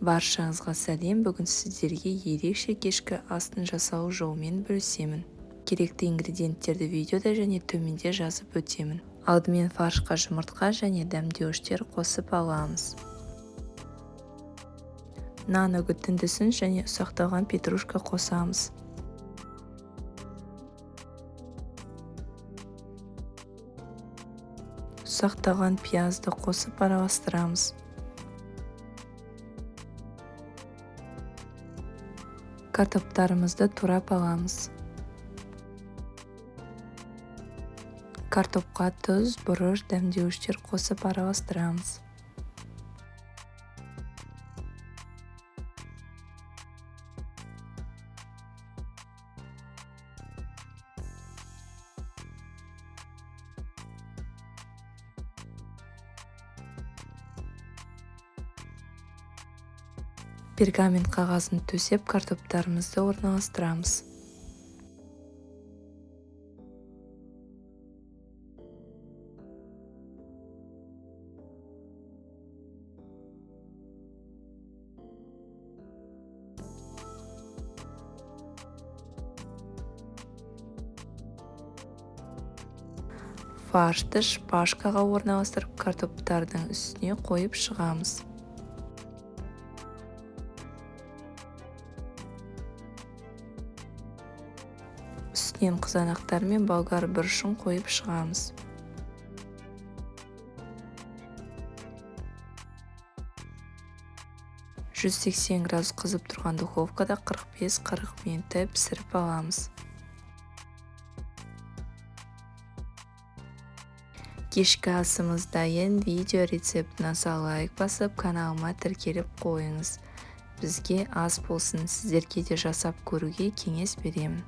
Баршаңызға сәлем. Бүгін сіздерге ерекше кешкі астын жасау жолымен бөлісемін. Керекті ингредиенттерді видеода және төменде жазып өтемін. Алдымен фаршқа жұмыртқа және дәмдеуіштер қосып аламыз. Нан үгітіндісін және ұсақталған петрушка қосамыз. Ұсақталған пиязды қосып араластырамыз. Картоптарымызды турап аламыз. Картопқа тұз, бұрыш, дәмдеуіштер қосып араластырамыз. Пергамент қағазын төсеп, картоптарымызды орналастырамыз. Фаршты шпажкаға орналастырып, картоптардың үстіне қойып шығамыз. Үстінен қызанақтар мен болгар бұрышын қойып шығамыз. «180 градус қызып тұрған духовкада 45-40 минуттай пісіріп аламыз. Кешкі асымыз дайын. Видео рецептін аса лайк басып, каналыма тіркеліп қойыңыз. Бізге ас болсын, сіздерге де жасап көруге кеңес беремін.